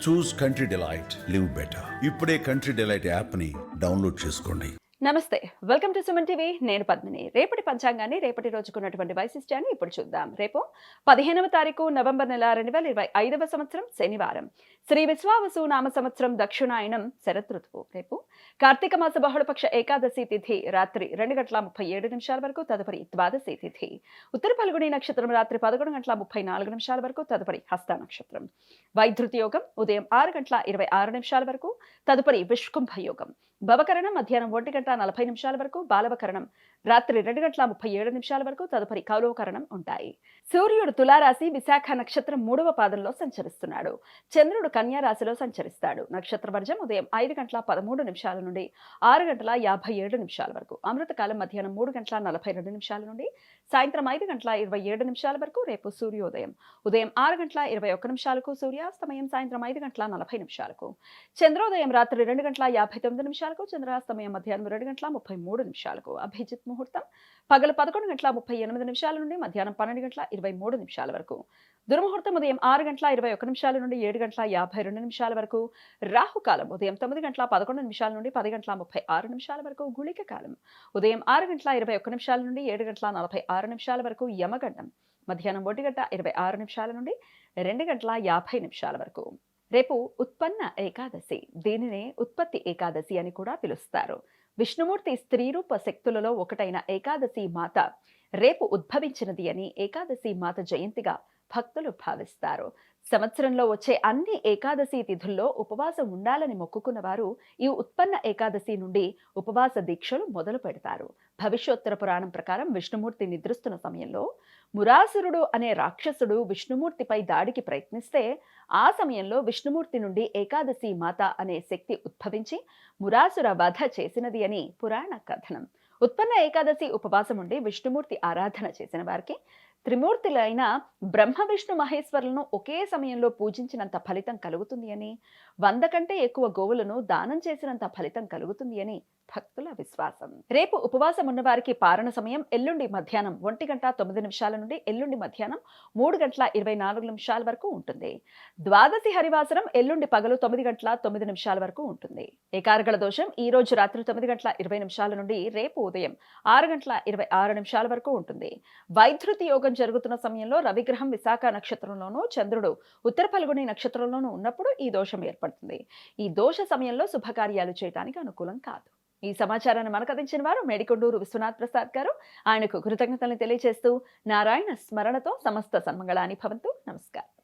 చూస్ country delight, live better. ఇప్పుడే country delight యాప్ని download చేసుకోండి. నమస్తే, వెల్కమ్ టు సుమన్ టీవీ. నేను పద్మిని. రేపటి పంచాంగాన్ని, రేపటి రోజుకున్నటువంటి వైశిష్ట్యాన్ని ఇప్పుడు చూద్దాం. రేపు 15వ తారీఖు నవంబర్ నెల 2025వ సంవత్సరం శనివారం. శ్రీ విశ్వావసు నామ సంవత్సరం దక్షిణాయనం శరత్ ఋతువు. రేపు కార్తీక మాస బహుళపక్ష ఏకాదశి తిథి రాత్రి 2:37 వరకు, తదుపరి ద్వాదశి తిథి. ఉత్తర ఫల్గుణి నక్షత్రం రాత్రి 11:34 వరకు, తదుపరి హస్త నక్షత్రం. వైధృతి యోగం ఉదయం 6:26 వరకు, తదుపరి విష్కుంభ యోగం. భవకరణం మధ్యాహ్నం 1:40 వరకు, బాలవకరణం రాత్రి 2:37 వరకు, తదుపరి కౌలవకరణం ఉంటాయి. సూర్యుడు తులారాశి విశాఖ నక్షత్రం 3వ పాదంలో సంచరిస్తున్నాడు. చంద్రుడు కన్యా రాశిలో సంచరిస్తాడు. నక్షత్ర వర్జం ఉదయం 5:13 నుండి 6:57 వరకు. అమృతకాలం మధ్యాహ్నం 3:42 నుండి సాయంత్రం 5:27 వరకు. రేపు సూర్యోదయం ఉదయం 6:21 సూర్యాస్తమయం సాయంత్రం 5:40 చంద్రోదయం రాత్రి 2:59 చంద్రాస్తమయం మధ్యాహ్నం 2:33 అభిజిత్ ముహూర్తం పగలు 11:38 నుండి మధ్యాహ్నం 12:23 వరకు. దుర్ముహూర్తం ఉదయం 6:21 నుండి 7:52 వరకు. రాహుకాలం ఉదయం 9:11 నుండి 10:36 వరకు. గుళిక కాలం ఉదయం 6:21 నుండి 7:46 వరకు. యమగండం మధ్యాహ్నం 1:26 నుండి 2:50 వరకు. రేపు ఉత్పన్న ఏకాదశి. దీనినే ఉత్పత్తి ఏకాదశి అని కూడా పిలుస్తారు. విష్ణుమూర్తి స్త్రీరూప శక్తులలో ఒకటైన ఏకాదశి మాత రేపు ఉద్భవించినది అని ఏకాదశి మాత జయంతిగా భక్తులు భావిస్తారు. సంవత్సరంలో వచ్చే అన్ని ఏకాదశి తిథుల్లో ఉపవాసం ఉండాలని మొక్కుకున్న వారు ఈ ఉత్పన్న ఏకాదశి నుండి ఉపవాస దీక్షలు మొదలు పెడతారు. భవిష్యోత్తర పురాణం ప్రకారం విష్ణుమూర్తి నిద్రిస్తున్న సమయంలో మురాసురుడు అనే రాక్షసుడు విష్ణుమూర్తిపై దాడికి ప్రయత్నిస్తే ఆ సమయంలో విష్ణుమూర్తి నుండి ఏకాదశి మాత అనే శక్తి ఉద్భవించి మురాసుర వధ చేసినది అని పురాణ కథనం. ఉత్పన్న ఏకాదశి ఉపవాసం ఉండి విష్ణుమూర్తి ఆరాధన చేసిన వారికి త్రిమూర్తులైన బ్రహ్మ విష్ణు మహేశ్వరులను ఒకే సమయంలో పూజించినంత ఫలితం కలుగుతుంది అని, 100 కంటే ఎక్కువ గోవులను దానం చేసినంత ఫలితం కలుగుతుంది అని భక్తుల విశ్వాసం. రేపు ఉపవాసం ఉన్న వారికి పారణ సమయం ఎల్లుండి మధ్యాహ్నం 1:09 నుండి ఎల్లుండి మధ్యాహ్నం 3:24 వరకు ఉంటుంది. ద్వాదశి హరివాసరం ఎల్లుండి పగలు 9:09 వరకు ఉంటుంది. ఏకార్గళ దోషం ఈ రోజు రాత్రి 9:20 నుండి రేపు ఉదయం 6:26 వరకు ఉంటుంది. వైధృతి యోగం జరుగుతున్న సమయంలో రవిగ్రహం విశాఖ నక్షత్రంలోనూ చంద్రుడు ఉత్తర ఫల్గుణి నక్షత్రంలోనూ ఉన్నప్పుడు ఈ దోషం ఏర్పడుతుంది. ఈ దోష సమయంలో శుభకార్యాలు చేయడానికి అనుకూలం కాదు. ఈ సమాచారాన్ని మనకు అందించిన వారు మేడికొండూరు విశ్వనాథ్ ప్రసాద్ గారు. ఆయనకు కృతజ్ఞతలు తెలియజేస్తూ నారాయణ స్మరణతో సమస్త సన్మంగళాని భవంతు. నమస్కారం.